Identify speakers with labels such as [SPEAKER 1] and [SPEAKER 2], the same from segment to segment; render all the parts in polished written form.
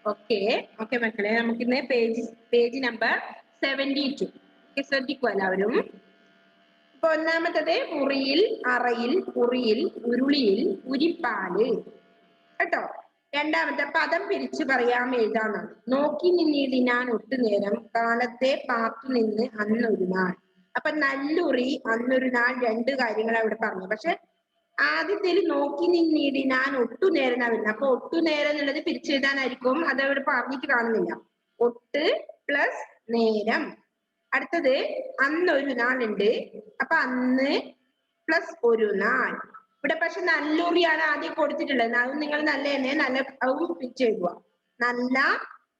[SPEAKER 1] Okay okay മക്കളെ, നമുക്കിന്ന് page number 72 ശ്രദ്ധിക്കുക എല്ലാവരും. ഇപ്പൊ ഒന്നാമത്തത് മുറിയിൽ, അറയിൽ, കുറിയിൽ, ഉരുളിയിൽ, ഉരിപ്പാല് കേട്ടോ. രണ്ടാമത്തെ പദം പിരിച്ചു പറയാം എഴുതാന്നാണ്. നോക്കി നിന്നിടിനാൻ ഒട്ടുനേരം കാലത്തെ പാർത്തു നിന്ന് അന്നൊരു നാൾ. അപ്പൊ നല്ലുറി, അന്നൊരു നാൾ, രണ്ട് കാര്യങ്ങൾ അവിടെ പറഞ്ഞു. പക്ഷെ ആദ്യത്തിൽ നോക്കി നിന്നിടിനാൻ ഒട്ടുനേരം വരുന്നത്. അപ്പൊ ഒട്ടുനേരം എന്നുള്ളത് പിരിച്ചെഴുതാനായിരിക്കും, അത് അവിടെ പറഞ്ഞിട്ട് കാണുന്നില്ല. ഒട്ട് പ്ലസ് നേരം. അടുത്തത് അന്നൊരു നാൾ ഉണ്ട്, അപ്പൊ അന്ന് പ്ലസ് ഒരു നാൾ. ഇവിടെ പക്ഷെ നല്ലുറിയാണ് ആദ്യം കൊടുത്തിട്ടുള്ളത്. അത് നിങ്ങൾ നല്ല തന്നെ നല്ല അതും പിരിച്ചെഴുതുക. നല്ല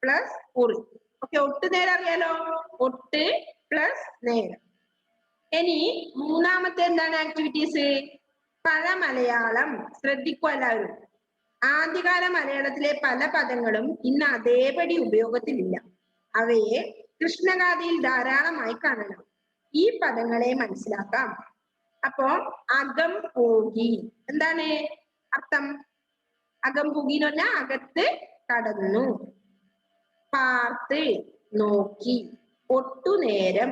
[SPEAKER 1] പ്ലസ് ഉറി. ഓക്കെ, ഒട്ട് നേരം അറിയാലോ, ഒട്ട് പ്ലസ് നേരം. ഇനി മൂന്നാമത്തെ എന്താണ് ആക്ടിവിറ്റീസ്? പഴമലയാളം. ശ്രദ്ധിക്കുക എല്ലാവരും. ആദ്യകാല മലയാളത്തിലെ പല പദങ്ങളും ഇന്ന് അതേപടി ഉപയോഗത്തിലില്ല. അവയെ കൃഷ്ണഗാഥയിൽ ധാരാളമായി കാണണം. ഈ പദങ്ങളെ മനസ്സിലാക്കാം. അപ്പോ അകം പോകി എന്താണ് അർത്ഥം? അകം പോകി എന്ന് പറഞ്ഞാൽ അകത്ത് കടന്നു. പാർത്ത് നോക്കി. ഒട്ടുനേരം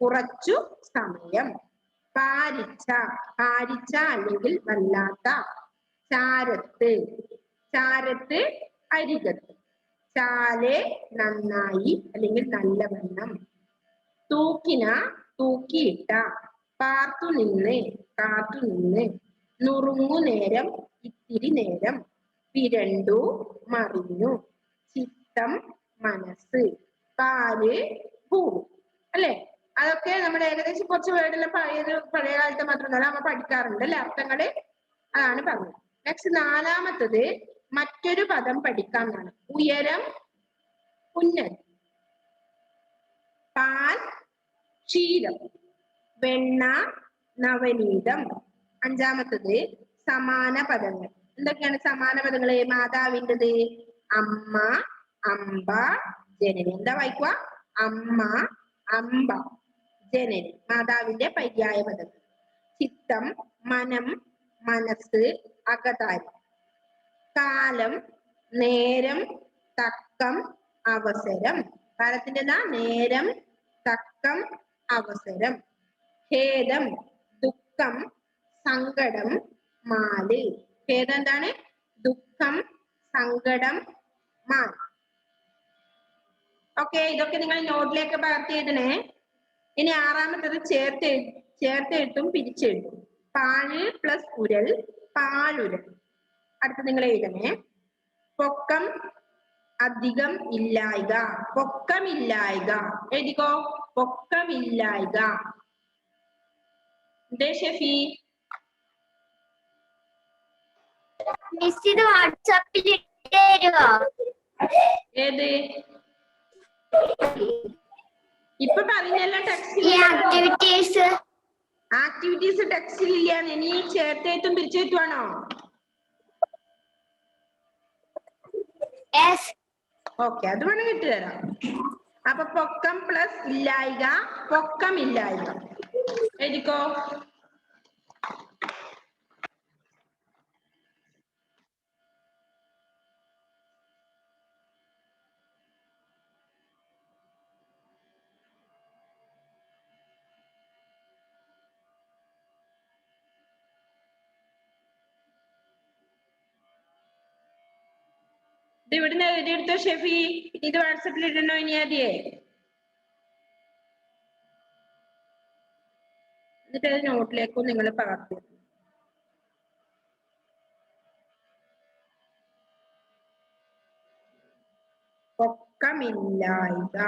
[SPEAKER 1] കുറച്ചു സമയം. പാരിച്ച പാരിച്ച അല്ലെങ്കിൽ വല്ലാത്ത. ചാരത്ത് ചാരത്ത് അരികത്ത്. ചാലെ നന്നായി അല്ലെങ്കിൽ നല്ലവണ്ണം. തൂക്കിന തൂക്കിയിട്ട. പാർത്തു നിന്ന് കാത്തു നിന്ന്. നുറുങ്ങു നേരം ഇത്തിരി നേരം. പിരണ്ടു മറിഞ്ഞു. ചിത്തം മനസ്സ്. പാല് ഭൂമി. അല്ലെ? അതൊക്കെ നമ്മൾ ഏകദേശം കുറച്ച് വേർഡെല്ലാം പഴയ കാലത്ത് മാത്രമല്ല നമ്മൾ പഠിക്കാറുണ്ട് അല്ലെ, അർത്ഥങ്ങള്. അതാണ് പറഞ്ഞത്. നെക്സ്റ്റ് നാലാമത്തത് മറ്റൊരു പദം പഠിക്കാം എന്നാണ്. ഉയരം ഉന്നതി. പാൽ ക്ഷീരം. വെണ്ണ നവനീതം. അഞ്ചാമത്തത് സമാന പദങ്ങൾ. എന്തൊക്കെയാണ് സമാന പദങ്ങള്? മാതാവിൻ്റെത് അമ്മ, അമ്പ, ജനനി. എന്താ വായിക്കുക? അമ്മ, അമ്പ, ജനനി. മാതാവിന്റെ പര്യായ പദങ്ങൾ. ചിത്തം, മനം, മനസ്സ്, അകതാരി. കാലം, നേരം, തക്കം, അവസരം. കാലത്തിൻ്റെതാ നേരം, തക്കം, അവസരം. ഖേദം, ദുഃഖം, സങ്കടം, മാല്. ഖേദം എന്താണ്? ദുഃഖം, സങ്കടം, മാൽ. ഓക്കെ, ഇതൊക്കെ നിങ്ങൾ നോട്ടിലേക്ക് പകർത്തി എഴുതണേ. ഇനി ആറാമത്തത് ചേർത്തെഴുത്തും പിരിച്ചെഴുത്തും. പാല് പ്ലസ് ഉരൽ, പാലുരൽ. അടുത്ത് നിങ്ങൾ എഴുതണേ. പൊക്കം അധികം ഇല്ലായ്ക. പൊക്കമില്ലായ്ക. എഴുതിക്കോ, പൊക്കമില്ലായ്ക. എന്തേ ഷെഫി?
[SPEAKER 2] വാട്സാപ്പിൽ ഇട്ടുതരുമോ?
[SPEAKER 1] ഏത്? ഇപ്പൊ പറഞ്ഞല്ല ടെക്സ്റ്റിൽ. ആക്ടിവിറ്റീസ് ടെക്സ്റ്റിൽ ഇല്ല. ഇനി ചേർത്തെഴുത്തും പിരിച്ചെഴുത്തുവാണോ? ഓക്കെ, അത് വേണം കിട്ടുതരാം. അപ്പൊ പൊക്കം പ്ലസ് ഇല്ലായ്ക, പൊക്കമില്ലായ്ക. എഴുതിക്കോ. ഇത് ഇവിടുന്ന് എഴുതിയെടുത്തോ ഷെഫി. ഇത് വാട്സപ്പിൽ ഇടണോ ഇനി ആദ്യേ? എന്നിട്ട് അത് നോട്ടിലേക്കും നിങ്ങൾ പകർത്തി. പൊക്കമില്ലായ്ക.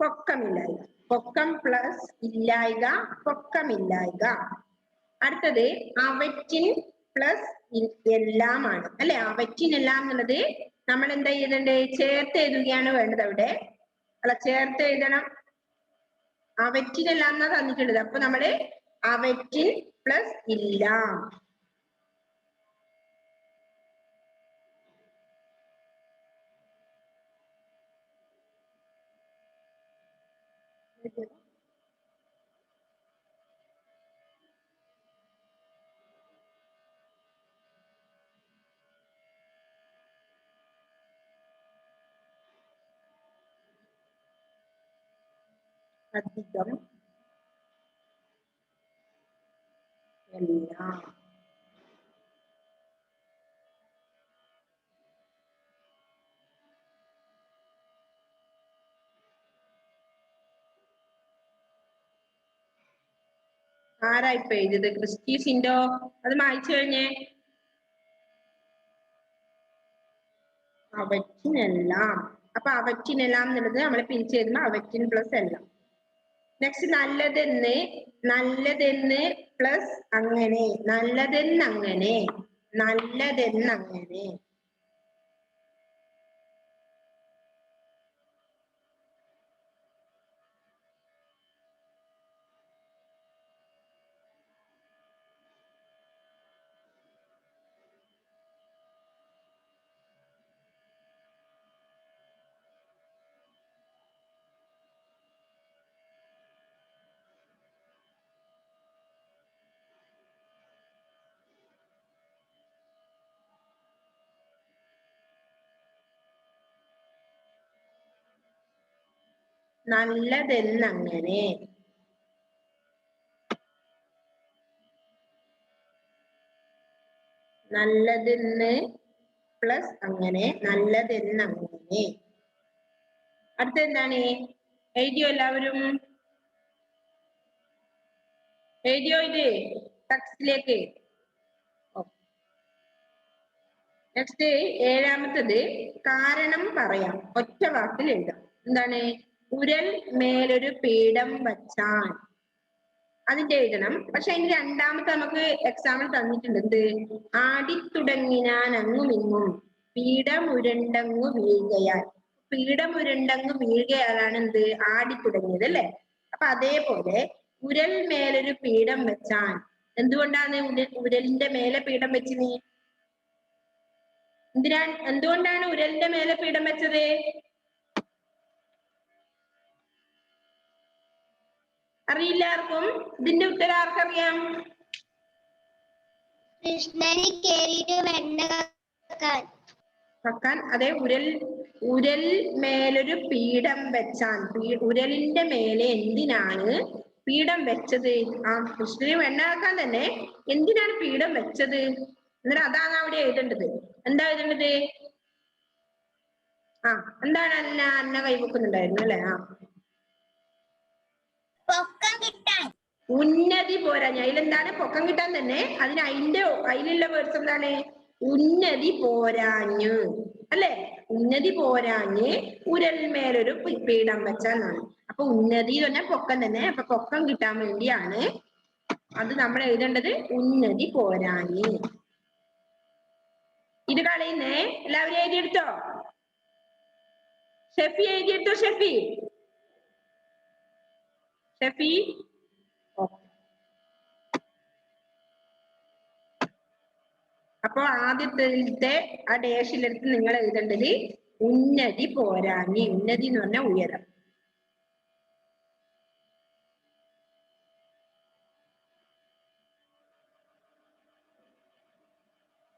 [SPEAKER 1] പൊക്കമില്ലായ്ക. പൊക്കം പ്ലസ് ഇല്ലായ്ക, പൊക്കമില്ലായ്ക. അടുത്തത് അവറ്റിൻ പ്ലസ് എല്ലാമാണ് അല്ലെ. അവറ്റിനെല്ലാം എന്നുള്ളത് നമ്മൾ എന്താ ചെയ്യുന്നുണ്ട്? ചേർത്ത് എഴുതുകയാണ് വേണ്ടത് അവിടെ. അല്ല, ചേർത്ത് എഴുതണം. അവറ്റിനെല്ലാം എന്നാ തന്നിട്ടുള്ളത്. അപ്പൊ നമ്മള് അവറ്റിൻ പ്ലസ് ഇല്ല. അധികം എല്ലാം. ആരാ ഇപ്പൊ എഴുതിയത്? ക്രിസ്റ്റി സിൻഡോ, അത് മായ്ച്ചു കഴിഞ്ഞേ. അവറ്റിനെല്ലാം. അപ്പൊ അവറ്റിനെല്ലാം എന്നുള്ളത് നമ്മൾ പിരിച്ചു തരുമ്പോ അവറ്റിൻ പ്ലസ് എല്ലാം. നെക്സ്റ്റ് നല്ലതെന്ന്, നല്ലതെന്ന് പ്ലസ് അങ്ങനെ, നല്ലതെന്നങ്ങനെ, നല്ലതെന്നങ്ങനെ. നല്ലതെന്നങ്ങനെ. നല്ലതെന്ന് പ്ലസ് അങ്ങനെ, നല്ലതെന്നങ്ങനെ. അടുത്ത എന്താണ്? എഴുതിയോ എല്ലാവരും? എഴുതിയോ ഇത് ടെക്സ്റ്റിലേക്ക്? നെക്സ്റ്റ് ഏഴാമത്തത് കാരണം പറയാം, ഒറ്റ വാക്കിൽ എഴുതാം. എന്താണ്? ഉരൽ മേലൊരു പീഠം വച്ചാൽ, അതിന്റെ എഴുതണം. പക്ഷെ അതിന് രണ്ടാമത്തെ നമുക്ക് എക്സാമ്പിൾ തന്നിട്ടുണ്ട്. എന്ത്? ആടിത്തുടങ്ങിനാൻ അങ്ങുമിങ്ങും പീഠമുരുണ്ടങ്ങു വീഴുകയാൽ. പീഠമുരുണ്ടങ്ങു വീഴുകയാലാണ് എന്ത്? ആടിത്തുടങ്ങിയത് അല്ലെ? അപ്പൊ അതേപോലെ ഉരൽ മേലൊരു പീഠം വെച്ചാൽ, എന്തുകൊണ്ടാണ് ഉരലിന്റെ മേലെ പീഠം വെച്ചിന്? എന്തുകൊണ്ടാണ് ഉരലിന്റെ മേലെ പീഠം വെച്ചത്? അറിയില്ല ആർക്കും? ഇതിന്റെ ഉത്തരം ആർക്കറിയാം?
[SPEAKER 2] കൃഷ്ണന് കേറിയിട്ട് വെണ്ണ
[SPEAKER 1] കക്കാൻ. അതെ, ഉരൽ മേലൊരു പീഠം വെച്ചാൽ, ഉരലിന്റെ മേലെ എന്തിനാണ് പീഠം വെച്ചത്? ആ, കൃഷ്ണന് വെണ്ണ കാക്കാൻ തന്നെ എന്തിനാണ് പീഠം വെച്ചത്? എന്നിട്ട് അതാണ് അവിടെ എഴുതേണ്ടത്. എന്താ എഴുതേണ്ടത്? ആ, എന്താണ്? അന്ന കൈവെക്കുന്നുണ്ടായിരുന്നു അല്ലെ? ആ,
[SPEAKER 2] പൊക്കം കിട്ടാൻ.
[SPEAKER 1] ഉന്നതി പോരാഞ്ഞ്. അതിലെന്താണ്? പൊക്കം കിട്ടാൻ തന്നെ. അതിലുള്ള വേർഡ്സ് എന്താണ്? ഉന്നതി പോരാഞ്ഞ് അല്ലെ? ഉന്നതി പോരാഞ്ഞ് ഉരൽമേലൊരു പീഠം വെച്ചാന്നാണ്. അപ്പൊ ഉന്നതി എന്ന് പറഞ്ഞാൽ പൊക്കം തന്നെ. അപ്പൊ പൊക്കം കിട്ടാൻ വേണ്ടിയാണ് അത് നമ്മൾ എഴുതേണ്ടത്. ഉന്നതി പോരാഞ്ഞ്. ഇത് കളയുന്നേ. എല്ലാവരും എഴുതിയെടുത്തോ? ഷെഫി എഴുതിയെടുത്തോ? ഷെഫി അപ്പൊ ആദ്യത്തെ ആ ഡേഷിലെടുത്ത് നിങ്ങൾ എഴുതേണ്ടത് ഉന്നതി പോരാഞ്ഞ്. ഉന്നതി എന്ന് പറഞ്ഞാൽ ഉയരം.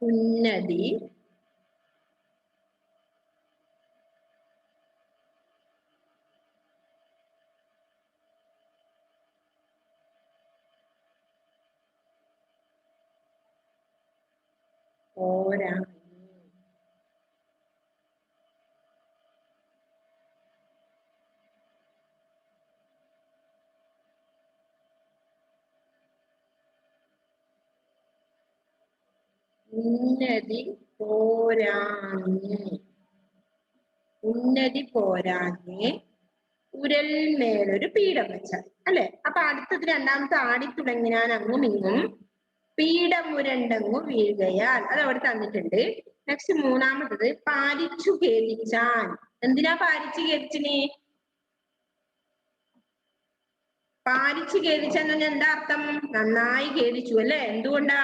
[SPEAKER 1] ഉന്നതി പോരാഞ്ഞ്. ഉന്നതി പോരാഞ്ഞ്. ഉന്നതി പോരാഞ്ഞ് ഉരൽമേലൊരു പീഠം വെച്ചാൽ അല്ലെ? അപ്പൊ അടുത്തത് രണ്ടാമത്തെ ആടിത്തുടങ്ങിനാൻ അങ്ങും ഇങ്ങും പീഠമുരണ്ടങ്ങു വീഴുകയാൽ, അത് അവിടെ തന്നിട്ടുണ്ട്. നെക്സ്റ്റ് മൂന്നാമത്തത് പാലിച്ചു ഖേദിച്ചാൻ. എന്തിനാ പാലിച്ചു ഖേദിച്ചിന്? പാലിച്ചു ഖേദിച്ചാൻ എന്ന് പറഞ്ഞാൽ എന്താ അർത്ഥം? നന്നായി ഖേദിച്ചു അല്ലെ? എന്തുകൊണ്ടാ?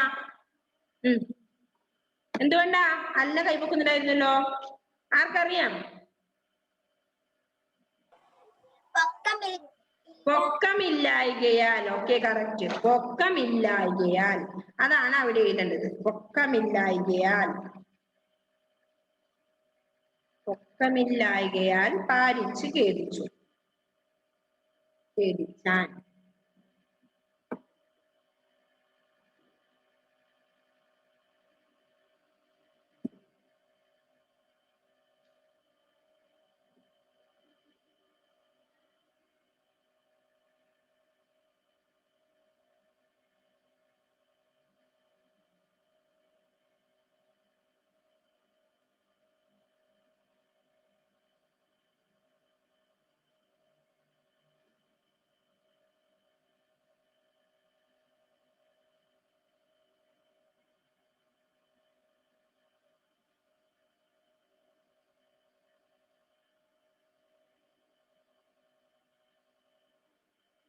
[SPEAKER 1] എന്തുകൊണ്ടാ? അല്ല കൈവക്കുന്നുണ്ടായിരുന്നല്ലോ. ആർക്കറിയാം? പൊക്കമില്ലായ്കയാൽ. Okay, correct. പൊക്കമില്ലായ്കയാൽ, അതാണ് അവിടെ എഴുതേണ്ടത്. പൊക്കമില്ലായ്കയാൽ. പൊക്കമില്ലായ്കയാൽ പാരിച്ച് ഖേദിച്ചു. ഖേദിച്ചാൻ.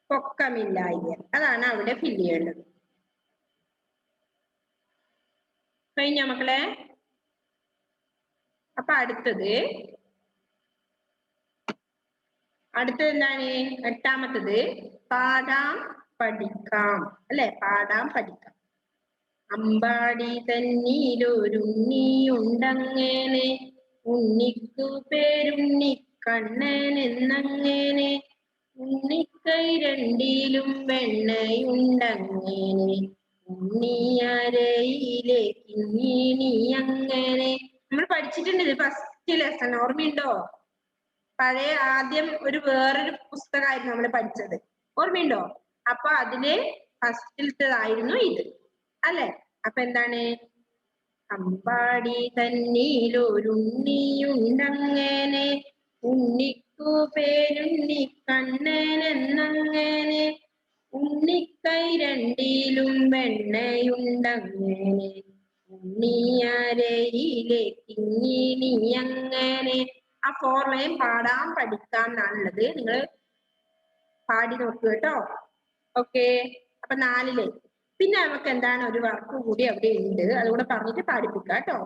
[SPEAKER 1] പൊക്കമില്ലായ്ക, അതാണ് അവിടെ ഫില്ല് ചെയ്യേണ്ടത്. കഴിഞ്ഞ മക്കളെ? അപ്പൊ അടുത്തത് എന്താണ്? എട്ടാമത്തത് പാടാം പഠിക്കാം, അല്ലെ? പാടാം പഠിക്കാം. അമ്പാടി തന്നീലൊരുണ്ണിയുണ്ടങ്ങനെ, ഉണ്ണിക്കു പേരുണ്ണിക്കണ്ണൻ എന്നങ്ങനെ, ഉണ്ണിക്കൈ രണ്ടിലും വെണ്ണയുണ്ടങ്ങനെ, ഉണ്ണിയരയിലെ കിങ്ങിണി അങ്ങനെ. നമ്മൾ പഠിച്ചിട്ടുണ്ട് ഇത് ഫസ്റ്റ് ലെസൺ, ഓർമ്മയുണ്ടോ? പഴയ ആദ്യം വേറൊരു പുസ്തകമായിരുന്നു നമ്മൾ പഠിച്ചത്, ഓർമ്മയുണ്ടോ? അപ്പൊ അതില് ഫസ്റ്റിലത്തേതായിരുന്നു ഇത്, അല്ലെ? അപ്പൊ എന്താണ്? അമ്പാടി തന്നീലൊരുണ്ണിയുണ്ടങ്ങനെ, ഉണ്ണിക്കു പേരുണ്ണിക്കണ്ണൻ എന്നങ്ങനെ, ഉണ്ണിക്കൈ രണ്ടിലും വെണ്ണയുണ്ടങ്ങനെ, ഉണ്ണിയരയിലെ കിങ്ങിണി അങ്ങനെ. ആ 4 ലൈൻ പാടാൻ പഠിക്കാം എന്നാണുള്ളത്. നിങ്ങൾ പാടി നോക്കൂ കേട്ടോ. ഓക്കെ, അപ്പൊ 4 ലൈൻ. പിന്നെ നമുക്ക് എന്താണ് ഒരു വർക്ക് കൂടി അവിടെ ഉണ്ട്, അതുകൂടെ പറഞ്ഞിട്ട് പാടിപ്പിക്കാം കേട്ടോ.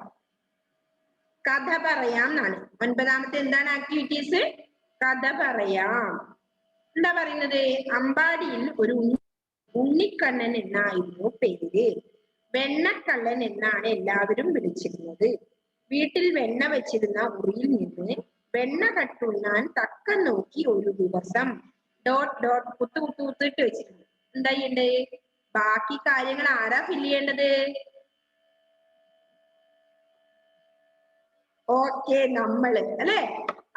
[SPEAKER 1] കഥ പറയാം എന്നാണ് 9ാമത്തെ. എന്താണ് ആക്ടിവിറ്റീസ്? കഥ പറയാം. എന്താ പറയുന്നത്? അമ്പാടിയിൽ ഒരു ഉണ്ണിക്കണ്ണൻ എന്നായിരുന്നു പേര്. വെണ്ണക്കള്ളൻ എന്നാണ് എല്ലാവരും വിളിച്ചിരുന്നത്. വീട്ടിൽ വെണ്ണ വെച്ചിരുന്ന ഉറിയിൽ നിന്ന് വെണ്ണ കട്ടുണ്ണാൻ തക്കം നോക്കി ഒരു ദിവസം ... കുത്തിട്ട് വെച്ചിട്ടുണ്ട്. എന്താ ചെയ്യണ്ടേ? ബാക്കി കാര്യങ്ങൾ ആരാ ഫില്ല് ചെയ്യേണ്ടത്? ഓക്കെ, നമ്മള്, അല്ലെ?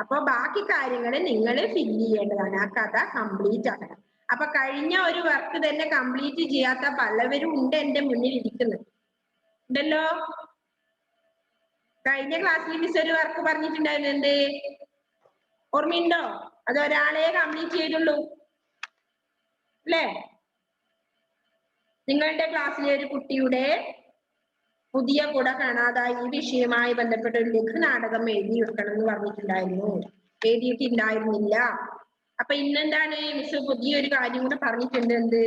[SPEAKER 1] അപ്പൊ ബാക്കി കാര്യങ്ങൾ നിങ്ങൾ ഫില്ല് ചെയ്യേണ്ടതാണ്. ആ കഥ കംപ്ലീറ്റ് ആക്കണം. അപ്പൊ കഴിഞ്ഞ ഒരു വർക്ക് തന്നെ കംപ്ലീറ്റ് ചെയ്യാത്ത പലവരും ഉണ്ട് എന്റെ മുന്നിൽ ഇരിക്കുന്നത്, ഉണ്ടല്ലോ. കഴിഞ്ഞ ക്ലാസ്സിൽ മിസ് ഒരു വർക്ക് പറഞ്ഞിട്ടുണ്ടായിരുന്നു. എന്ത് ഓർമ്മയുണ്ടോ? അത് ഒരാളെ കംപ്ലീറ്റ് ചെയ്തുള്ളൂ, അല്ലേ? നിങ്ങളുടെ ക്ലാസ്സിലെ ഒരു കുട്ടിയുടെ പുതിയ കുട കാണാതായി ഈ വിഷയവുമായി ബന്ധപ്പെട്ട ഒരു ലഘുനാടകം എഴുതി വെക്കണം എന്ന് പറഞ്ഞിട്ടുണ്ടായിരുന്നു. എഴുതിയിട്ടുണ്ടായിരുന്നില്ല. അപ്പൊ ഇന്നെന്താണ് മിസ് പുതിയൊരു കാര്യം കൂടെ പറഞ്ഞിട്ടുണ്ട്. എന്ത്?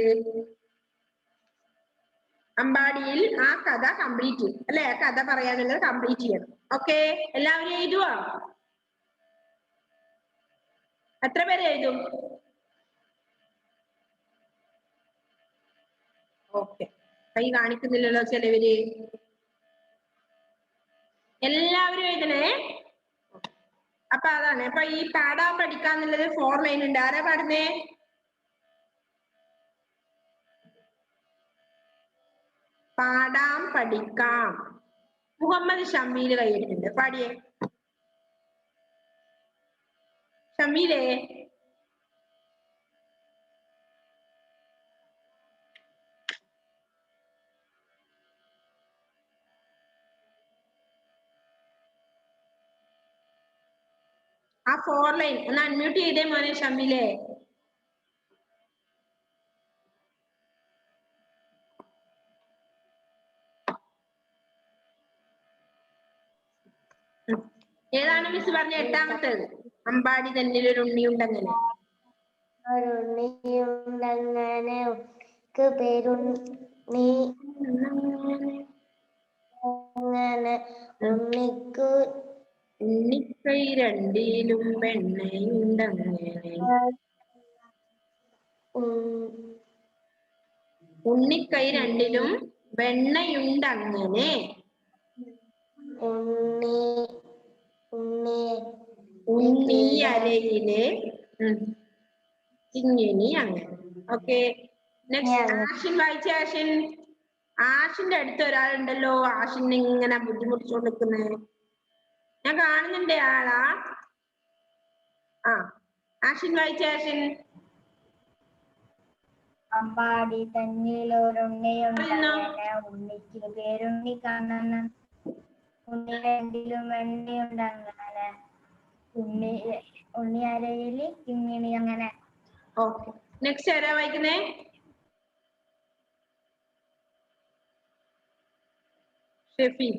[SPEAKER 1] അമ്പാടിയിൽ ആ കഥ കംപ്ലീറ്റ് ചെയ്യും, അല്ലെ? ആ കഥ പറയാനുള്ളത് കംപ്ലീറ്റ് ചെയ്യണം. ഓക്കെ, എല്ലാവരും എഴുതുവാ? എത്ര പേര് എഴുതും? ഓക്കെ, കൈ കാണിക്കുന്നില്ലല്ലോ ചിലവര്. എല്ലാവരും എഴുതണേ. അപ്പൊ അതാണ്. അപ്പൊ ഈ പാടാൻ പഠിക്കാന്നുള്ളത് 4 ലൈൻ ഉണ്ട്. ആരാ പാടുന്നേ? പാടാം പഠിക്കാം. മുഹമ്മദ് ഷമീൽ കൈയിട്ടുണ്ട്. പാടിയേ ഷമീലേ. ആ 4 ലൈൻ ഒന്ന് അൺമ്യൂട്ട് ചെയ്തേ മോനെ ഷമീലേ. ഏതാണ് മിസ് പറഞ്ഞ? 8ാമത്തേത്. അമ്പാടി തന്നിൽ ഒരു ഉണ്ണിയുണ്ടങ്ങനെ.
[SPEAKER 2] ഉണ്ണിയുണ്ടങ്ങനെ പേരുണ്ണി അങ്ങനെ, ഉണ്ണിക്കു
[SPEAKER 1] ഉണ്ണിക്കൈ രണ്ടിലും വെണ്ണയുണ്ടങ്ങനെ, ഉണ്ണിക്കൈ രണ്ടിലും വെണ്ണയുണ്ടങ്ങനെ. ഉണ്ണിയരയിലെ ഇങ്ങനെ അങ്ങനെ. ഓക്കെ, നെക്സ്റ്റ് ആഷിൻ വായിച്ച ആഷിൻ. ആഷിന്റെ അടുത്ത് ഒരാളുണ്ടല്ലോ, ആഷിന് ഇങ്ങനെ ബുദ്ധിമുട്ടിച്ചോണ്ട് നിൽക്കുന്നത് ഞാൻ കാണുന്നുണ്ട്. ആളാ ആ ആഷിൻ വായിച്ച ആഷിൻ.
[SPEAKER 2] അമ്പാടി തന്നിലൊരുണ്ണിയുണ്ടങ്ങനെ ഉണ്ണിക്ക് പേരുണ്ണി കണ്ണന്. ഉണ്ണി രണ്ടിലും വെണ്ണയുണ്ടങ്ങനെ ഉണ്ണി അരയില് കിങ്ങിണി അങ്ങനെ.
[SPEAKER 1] ഓക്കെ, നെക്സ്റ്റ് ആരാ വായിക്കുന്നേ? ഷെഫി.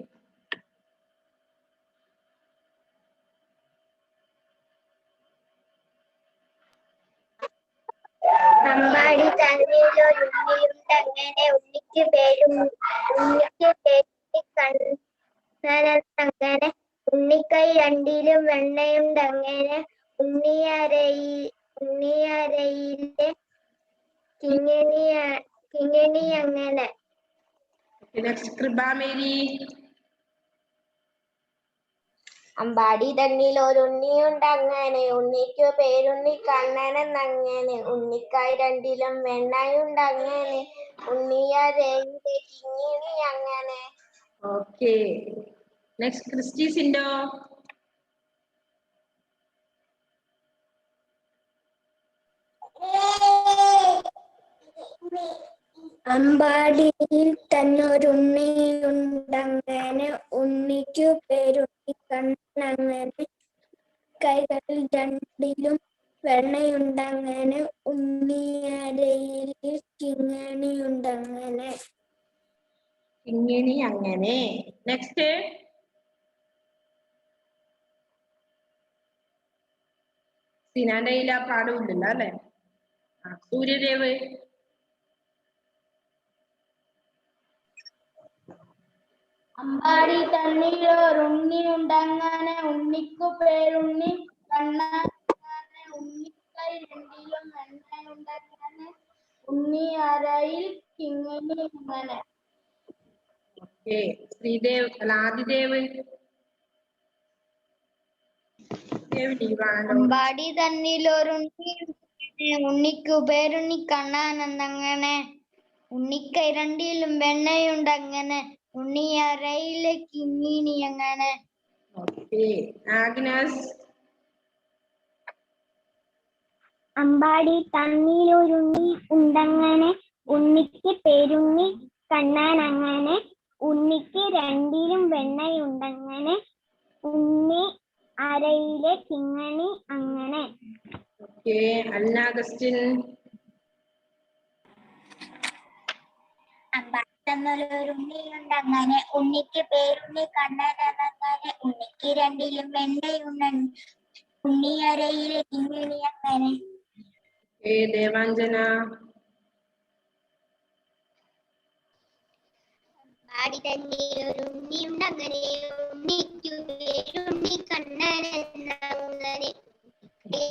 [SPEAKER 2] അമ്പാടി തന്നിലൊരുണ്ണിയുണ്ടങ്ങനെ ഉണ്ണിക്ക് പേരുണ്ണി കണ്ണനങ്ങനെ ഉണ്ണിക്കൈ രണ്ടിലും വെണ്ണയുണ്ടങ്ങനെ ഉണ്ണിയരയിലെ കിങ്ങിണി അങ്ങനെ.
[SPEAKER 1] നെക്സ്റ്റ് കൃപാമേരി.
[SPEAKER 2] അമ്പാടി തന്നിൽ ഒരുണ്ണിയുണ്ടങ്ങനെ ഉണ്ണിക്കു പേരുണ്ണി കണ്ണനെന്നങ്ങനെ ഉണ്ണിക്കായ് രണ്ടിലും വെണ്ണയുണ്ടങ്ങനെ ഉണ്ണിയരയിലെ കിങ്ങിണി അങ്ങനെ.
[SPEAKER 1] Okay, next Christy Sindo.
[SPEAKER 2] അമ്പാടിയിൽ തന്നൊരുണ്ണിയുണ്ടങ്ങനെ ഉണ്ണിക്കു പേരുണ്ണി കണ്ണനങ്ങനെ കൈകളിൽ രണ്ടിലും വെണ്ണയുണ്ടങ്ങനെ ഉണ്ണിയരയിൽ കിങ്ങിണിയുണ്ടങ്ങനെ.
[SPEAKER 1] കിങ്ങിണി അങ്ങനെ. നെക്സ്റ്റ് സിനാന്റെ കയ്യിൽ ആ പാഠമില്ലല്ലോ അല്ലെ? സൂര്യദേവ്.
[SPEAKER 2] അമ്പാടി തന്നിലൊരുണ്ണിയുണ്ടങ്ങനെ ഉണ്ണിക്കു പേരുണ്ണി കണ്ണനങ്ങനെ ഉണ്ണിക്കൈ രണ്ടിലും വെണ്ണയുണ്ടങ്ങനെ ഉണ്ണി അരയിൽ കിങ്ങിണി അങ്ങനെ.
[SPEAKER 1] ഓക്കെ, ശ്രീദേവ് അല്ല ആദിദേവ്.
[SPEAKER 2] അമ്പാടി തന്നിലൊരുണ്ണി ഉണ്ണിക്കു പേരുണ്ണി കണ്ണനെന്നങ്ങനെ ഉണ്ണിക്കൈ രണ്ടിലും വെണ്ണയുണ്ടങ്ങനെ ഉണ്ണിയരയിലെ കിങ്ങിണി അങ്ങനെ.
[SPEAKER 1] ഓക്കെ, ആഗ്നസ്.
[SPEAKER 2] അമ്പാടി തന്നിലൊരുണ്ണി ഉണ്ടങ്ങനെ ഉണ്ണിക്ക് പേരുണ്ണി കണ്ണനങ്ങനെ ഉണ്ണിക്ക് രണ്ടിലും വെണ്ണയുണ്ടങ്ങനെ ഉണ്ണി അരയിലെ കിങ്ങിണി അങ്ങനെ.
[SPEAKER 1] ഓക്കെ, അന്ന അഗസ്റ്റിൻ.
[SPEAKER 2] അമ്പാടി തന്നിലൊരുണ്ണിയുണ്ടങ്ങനെ ഉണ്ണിക്ക് പേരുണ്ണി കണ്ണനെന്നങ്ങനെ ഉണ്ണിക്ക് രണ്ടിലും വെണ്ണയുണ്ടങ്ങനെ ഉണ്ണിയരയിലെ കിങ്ങിണി അങ്ങനെ.
[SPEAKER 1] ദേവാഞ്ജന.
[SPEAKER 2] അമ്പാടി തന്നിലൊരുണ്ണിയുണ്ടങ്ങനെ ഉണ്ണിക്കു പേരുണ്ണി കണ്ണനെന്നങ്ങനെ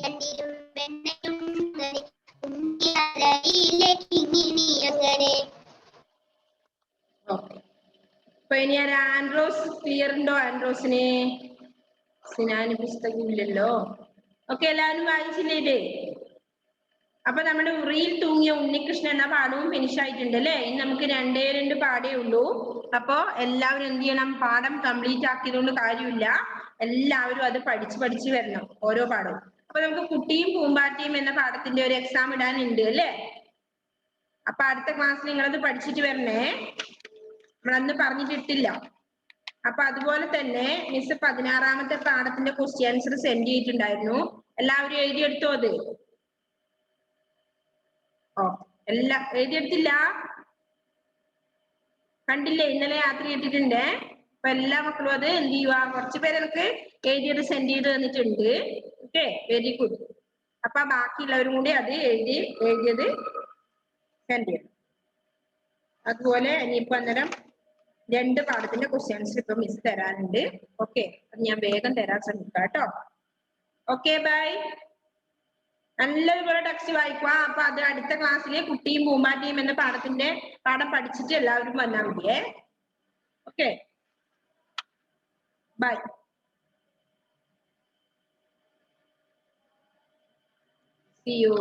[SPEAKER 2] രണ്ടിലും വെണ്ണയുണ്ടങ്ങനെ ഉണ്ണിയരയിലെ കിങ്ങിണി അങ്ങനെ.
[SPEAKER 1] ഓക്കെ, അപ്പൊ ഇനി ആൻഡ്രോസ് ക്ലിയർ ഉണ്ടോ? ആൻഡ്രോസിന് സിനാന് പുസ്തകം ഇല്ലല്ലോ. ഓക്കെ, എല്ലാവരും വായിച്ചില്ലേ? അപ്പൊ നമ്മുടെ ഉറിയിൽ തൂങ്ങിയ ഉണ്ണികൃഷ്ണൻ എന്ന പാഠവും ഫിനിഷ് ആയിട്ടുണ്ട് അല്ലേ? ഇനി നമുക്ക് രണ്ട് പാടേ ഉള്ളൂ. അപ്പൊ എല്ലാവരും എന്ത് ചെയ്യണം? പാഠം കംപ്ലീറ്റ് ആക്കിയതുകൊണ്ട് കാര്യമില്ല, എല്ലാവരും അത് പഠിച്ച് വരണം ഓരോ പാഠവും. അപ്പൊ നമുക്ക് കുട്ടിയും പൂമ്പാറ്റയും എന്ന പാഠത്തിന്റെ ഒരു എക്സാം ഇടാനുണ്ട് അല്ലേ? അപ്പൊ അടുത്ത ക്ലാസ്സിൽ നിങ്ങളത് പഠിച്ചിട്ട് വരണേ, നമ്മളന്ന് പറഞ്ഞിട്ടില്ല. അപ്പൊ അതുപോലെ തന്നെ മിസ് 16ാമത്തെ പാഠത്തിന്റെ ക്വസ്റ്റ്യൻ ആൻസർ സെൻഡ് ചെയ്തിട്ടുണ്ടായിരുന്നു. എല്ലാവരും എഴുതിയെടുത്തോ? അത് എല്ലാം എഴുതിയെടുത്തില്ല? കണ്ടില്ലേ, ഇന്നലെ രാത്രി ഇട്ടിട്ടുണ്ട്. അപ്പൊ എല്ലാ മക്കളും അത് എന്ത് ചെയ്യുക? കുറച്ച് പേര് എനിക്ക് എഴുതിയത് സെൻഡ് ചെയ്ത് തന്നിട്ടുണ്ട്. Okay, very good. അപ്പൊ ബാക്കിയുള്ളവരും കൂടി അത് എഴുതിയത് സെൻഡ് ചെയ്യണം. അതുപോലെ ഇനിയിപ്പോ അന്നേരം 2 പാഠത്തിന്റെ ക്വസ്റ്റ്യൻസ് ഇപ്പൊ മിസ് തരാനുണ്ട്. ഓക്കെ, അത് ഞാൻ വേഗം തരാൻ ശ്രമിക്കാം കേട്ടോ. Okay, by. നല്ലതുപോലെ ടെക്സ്റ്റ് വായിക്കുക. അപ്പൊ അത് അടുത്ത ക്ലാസ്സിലെ കുട്ടിയും പൂമ്പാറ്റയും എന്ന പാഠം പഠിച്ചിട്ട് എല്ലാവരും വന്നാൽ മതിയേ. Okay, bye. See you.